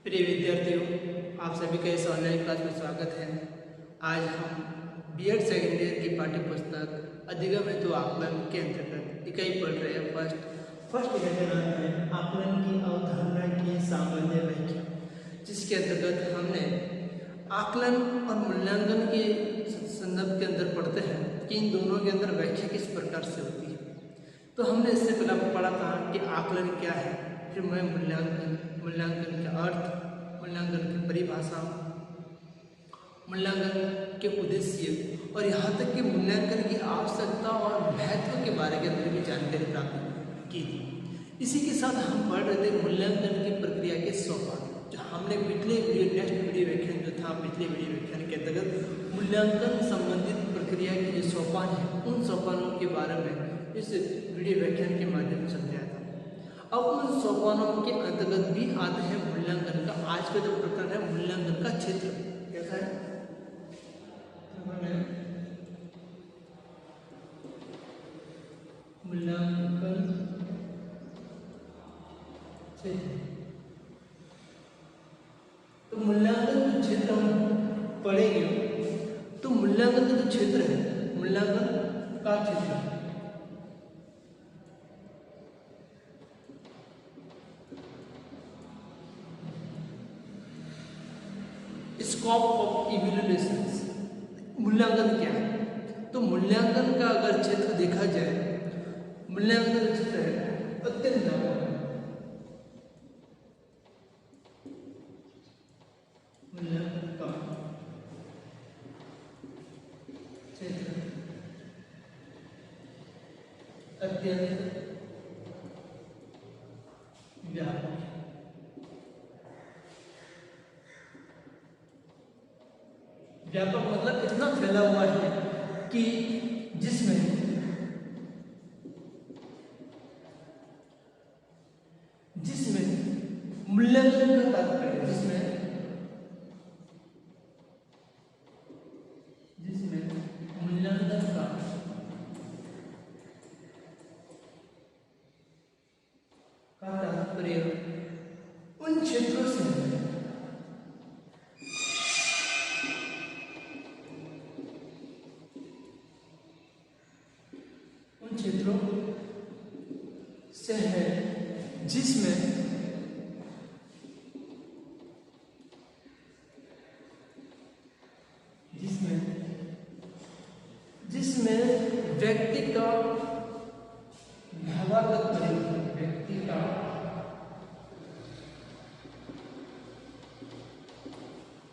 प्रिय विद्यार्थियों, आप सभी का इस ऑनलाइन क्लास में स्वागत है। आज हम बीएड सेकेंड ईयर की पाठ्य पुस्तक अधिगम हेतु आकलन के अंतर्गत इकाई पढ़ रहे हैं। फर्स्ट इकाई का नाम है आकलन की अवधारणा की सामान्य व्याख्या, जिसके अंतर्गत हमने आकलन और मूल्यांकन के संदर्भ के अंदर पढ़ते हैं कि इन दोनों के अंदर व्याख्या किस प्रकार से होती है। तो हमने इससे पहले पढ़ा था कि आकलन क्या है, फिर मैं मूल्यांकन का अर्थ, मूल्यांकन की परिभाषा, मूल्यांकन के उद्देश्य और यहाँ तक कि मूल्यांकन की आवश्यकता और महत्व के बारे के अंदर भी जानकारी प्राप्त की थी। इसी के साथ हम पढ़ रहे थे मूल्यांकन की प्रक्रिया के सोपान, जो हमने नेक्स्ट वीडियो व्याख्यान जो था पिछले वीडियो व्याख्यान के अंतर्गत मूल्यांकन संबंधित प्रक्रिया के जो सोपान है उन सोपानों के बारे में इस वीडियो व्याख्यान के माध्यम से समझाया था। अब उन सोपानों के अंतर्गत भी आते हैं मूल्यांकन का आज का जो प्रकरण है मूल्यांकन का क्षेत्र। कैसा है? मूल्यांकन क्षेत्र। तो मूल्यांकन जो क्षेत्र हम पढ़ेंगे, तो मूल्यांकन का जो क्षेत्र है, मूल्यांकन का क्षेत्र स्कोप ऑफ इवैल्यूएशंस। मूल्यांकन क्या है? तो मूल्यांकन का अगर क्षेत्र देखा जाए, मूल्यांकन का क्षेत्र है अत्यंत व्यापक है। मूल्यांकन का क्षेत्र अत्यंत व्यापक है। व्यापक मतलब इतना फैला हुआ है कि जिसमें मूल्यांकन का तात्पर्य, जिसमें मूल्यांकन का तात्पर्य उन क्षेत्रों से है जिसमें व्यक्ति का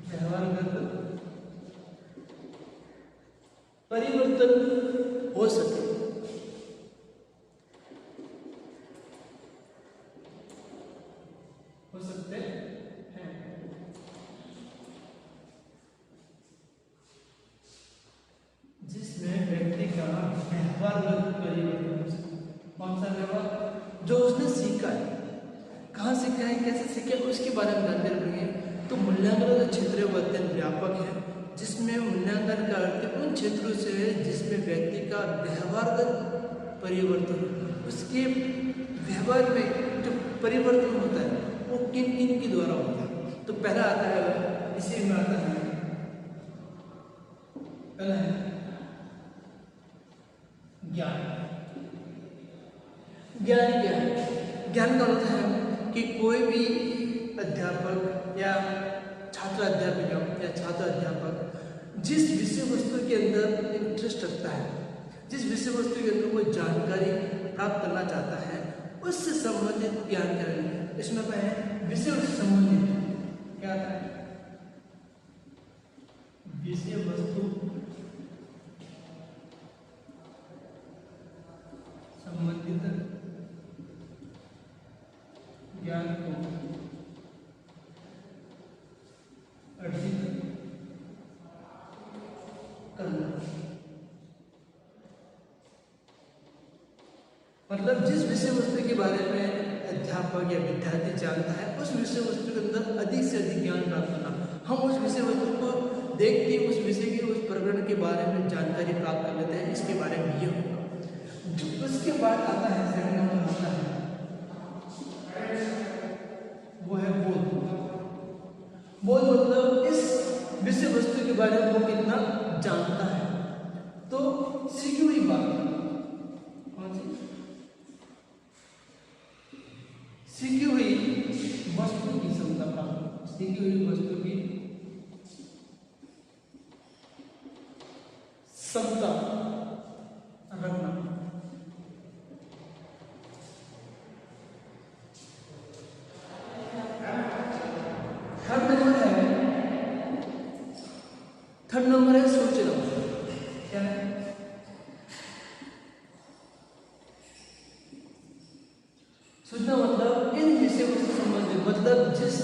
व्यवहारगत परिवर्तन हो सकते हैं। जिसमें व्यक्ति का व्यवहारगत परिवर्तन, कौन सा व्यवहार जो उसने सीखा है, कहाँ सीखा है, कैसे सीखा है, उसके बारे में जानकारी रखेंगे। तो मूल्यांकन का क्षेत्र वो अत्यंत व्यापक है, जिसमें मूल्यांकन का अर्थ उन क्षेत्रों से है जिसमें व्यक्ति का व्यवहारगत परिवर्तन, उसके व्यवहार में जो परिवर्तन होता है वो किन किन के द्वारा होता है। तो पहला आता है, इसी में आता है, पहला है ज्ञान। ज्ञान क्या है? ज्ञान का अर्थ है कि कोई भी अध्यापक या छात्र अध्यापिका या छात्र अध्यापक जिस विषय वस्तु के अंदर इंटरेस्ट रखता है, जिस विषय वस्तु के अंदर कोई जानकारी प्राप्त करना चाहता है, उससे संबंधित ज्ञान करेंगे। इसमें है विषय वस्तु संबंधित क्या आता है? विषय वस्तु संबंधित ज्ञान को अर्जित करना, मतलब जिस विषय वस्तु के बारे में अध्यापक या विद्यार्थी जानता है, उस विषय वस्तु के अंदर अधिक से अधिक ज्ञान प्राप्त करना। हम उस विषय वस्तु को देखते उस विषय के उस प्रकरण के बारे में जानकारी प्राप्त कर लेते हैं, इसके बारे में ये होगा। उसके बाद आता है सेकंड नंबर आता है वो है बोध। बोध मतलब इस विषय वस्तु के बारे में वो कितना जानता है। तो सीखी हुई बात कौन सी? सीखी हुई वस्तु की क्षमता प्राप्त, सीखी हुई वस्तु की क्षमता रखना। थर्ड नंबर है सोचना। क्या है? सूचना मतलब इन विषयों से संबंधित, मतलब जिस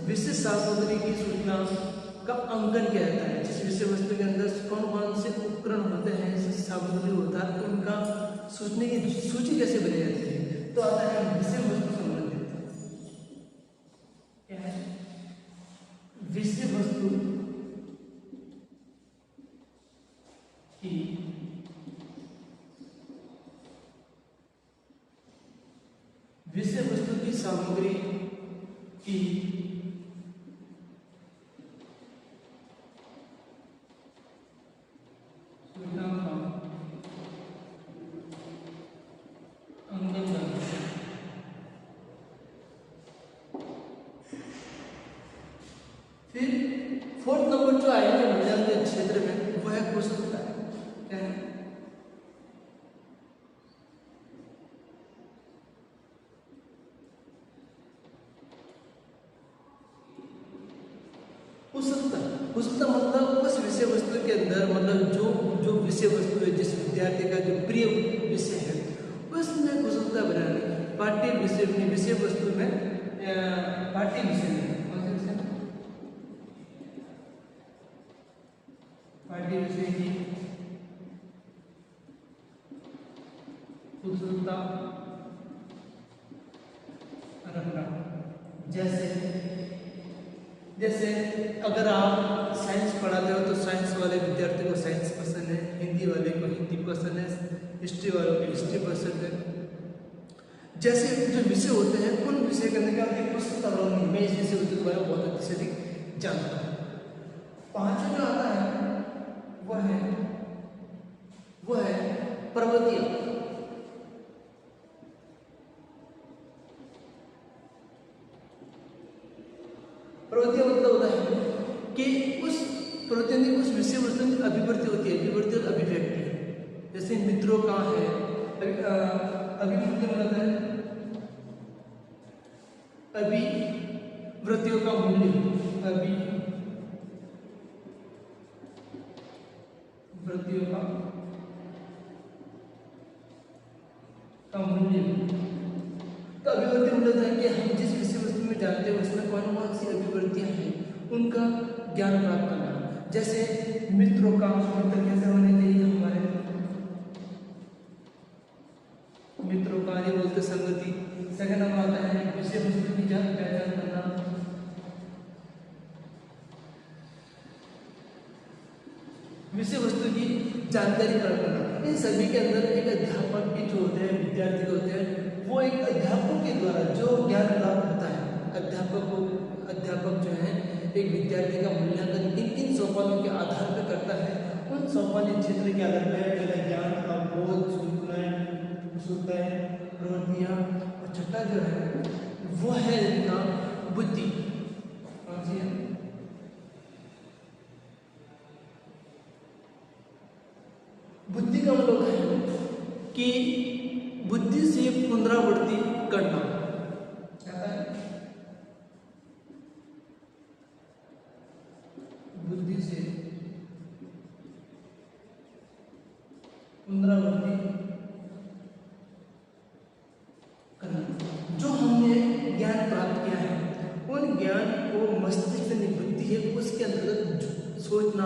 विषय सामग्री की सूचना का अंकन किया जाता है, जिस विषय वस्तु के अंदर कौन कौन से उपकरण होते हैं, सामग्री होता है, उनका सूचने की सूची कैसे बनाई जाती है, तो आता है विषय वस्तु संबंधित। क्या है? विषय वस्तु की विषय वस्तु की सामग्री की सूचना का अंकन करना। फिर फोर्थ नंबर जो आएगा विज्ञान के क्षेत्र में वह है कुशलता। क्या है? कुशलता मतलब उस विषय वस्तु के अंदर, मतलब जो विषय वस्तु है, जिस विद्यार्थी का जो प्रिय विषय है उसमें कुशलता बनानी। पाठ्य विषय वस्तु में, पाठ्य विषय में कौन से विषय में? पाठ्य विषय की कुशलता रखना। जैसे अगर आप साइंस पढ़ाते हो तो साइंस वाले विद्यार्थी को साइंस पसंद है, हिंदी वाले को हिंदी पसंद है, हिस्ट्री वालों को हिस्ट्री पसंद है। जैसे जो विषय होते हैं उन विषय के अंदर क्या होती है? कुशलता होनी। मैं इस विषय वस्तु के बारे में बहुत अच्छे से अधिक जानता हूँ। पांचवा जो आता है वह है प्रवृत्तियां। प्रवृत्तियां मतलब होता है कि उस प्रवृत्ति में उस विषय वस्तु की अभिवृत्ति होती है, अभिवृत्ति और अभिव्यक्ति। जैसे मित्रों कहाँ है, अभिवृत्ति मतलब है अभिवृत्तियों का मूल्य, अभिवृत्तियों का मूल्य। तो अभिवृत्ति मतलब है कि हम जिस विषय वस्तु में जानते हैं उसमें कौन कौन सी अभिवृत्तियां हैं उनका ज्ञान प्राप्त करना। जैसे मित्रों का मित्र कैसे होने चाहिए, हमारे मित्रों का ये बोलते संगति। सेकंड नंबर आता है विषय वस्तु की पहचान करना। विषय वस्तु की जानकारी प्राप्त करना। इन सभी के अंदर एक अध्यापक भी जो होते हैं, विद्यार्थी जो होते हैं, वो एक अध्यापक के द्वारा जो ज्ञान प्राप्त होता है, अध्यापक जो है एक विद्यार्थी का मूल्यांकन किन किन सोपानों के आधार पर करता है, उन सोपानी क्षेत्र के आधार पर ज्ञान का बोध, सूचनाएं, प्रवृत्तियां, और छठा जो है वो है इनका बुद्धि। कौन सी है? बुद्धि का मतलब है कि बुद्धि से पुनरावृत्ति करना। क्या है? बुद्धि से पुनरावृत्ति करना। जो हमने ज्ञान प्राप्त किया है उन ज्ञान को मस्तिष्क से निवृत्ति है, उसके अंतर्गत सोचना,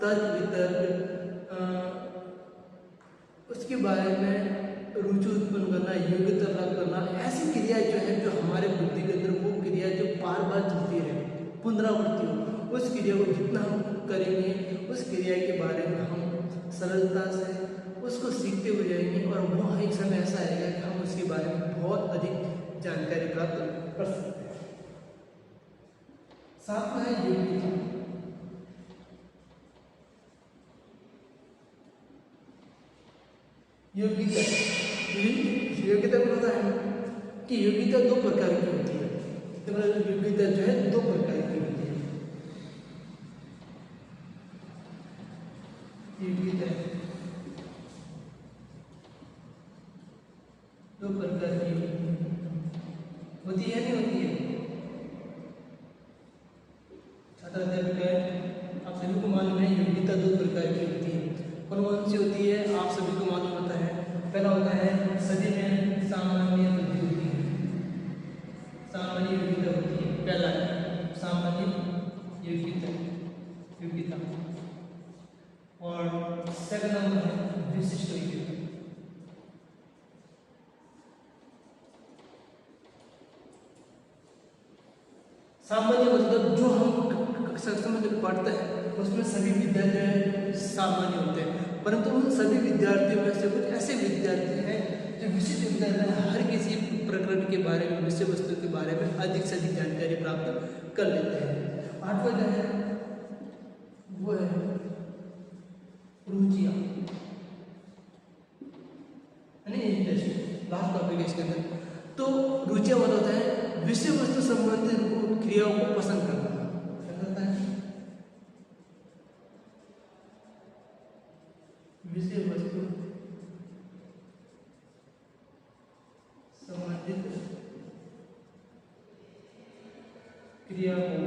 तर्क वितर्क, उसके बारे में रुचि उत्पन्न करना, योग्यता प्राप्त करना, ऐसी क्रिया जो है जो हमारे बुद्धि के अंदर, वो क्रिया जो बार बार चलती रहे, पुनरावृत्ति हो, उस क्रिया को जितना हम करेंगे उस क्रिया के बारे में हम सरलता से उसको सीखते हुए जाएंगे और वो एक समय ऐसा आएगा कि हम उसके बारे में बहुत अधिक जानकारी प्राप्त कर सकते हैं। सातवां है योग्यता। योग्यता योग्यता को पता है कि योग्यता दो प्रकार की होती है। तो योग्यता जो है दो प्रकार की होती है। योग्यता दो प्रकार की होती है, नहीं होती है? छात्र अध्यापक आप सभी को मालूम है योग्यता दो प्रकार की होती है। कौन कौन सी होती है आप सभी को मालूम होता है। पहला होता है सभी में सामान्य बुद्धि होती है, सामान्य योग्यता होती है। पहला है सामान्य योग्यता योग्यता और सेकंड नंबर है विशिष्ट योग्यता। सामान्य मतलब जो हम कक्षा में जब पढ़ते हैं उसमें सभी विद्यार्थी सामान्य होते हैं, परंतु उन सभी विद्यार्थियों में से कुछ ऐसे विद्यार्थी हैं जो विशिष्ट विद्यार्थी हैं, हर किसी प्रकरण के बारे में, विषय वस्तु के बारे में अधिक से अधिक जानकारी प्राप्त कर लेते हैं। आठवां जो है वो है रुचियाँ, इंटरेस्ट। लास्ट टॉपिक है इसके अंदर। तो रुचियाँ मतलब होता है विषय वस्तु संबंधित क्रियाओं को पसंद करना। विषय वस्तु संबंधित क्रिया को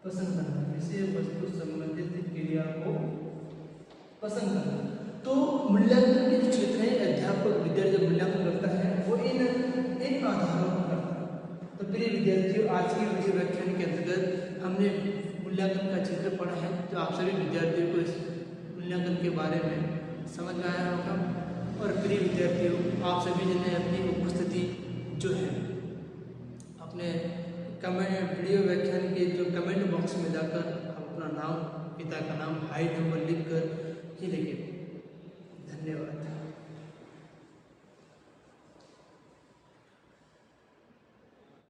पसंद करना। विषय वस्तु संबंधित क्रिया को पसंद करना। तो मूल्यांकन के जो क्षेत्र है, अध्यापक विद्यार्थी जब मूल्यांकन करता है वो इन आधारों पर करता है। तो प्रिय विद्यार्थियों, आज की वीडियो व्याख्यान के अंतर्गत हमने मूल्यांकन का क्षेत्र पढ़ा है, तो आप सभी विद्यार्थियों को इस मूल्यांकन के बारे में समझ में आया होगा। और प्रिय विद्यार्थियों, आप सभी ने अपनी उपस्थिति जो है अपने कमेंट वीडियो व्याख्यान के जो कमेंट बॉक्स में जाकर अपना नाम, पिता का नाम, हाई नंबर लिख कर ही लिखिए। धन्यवाद।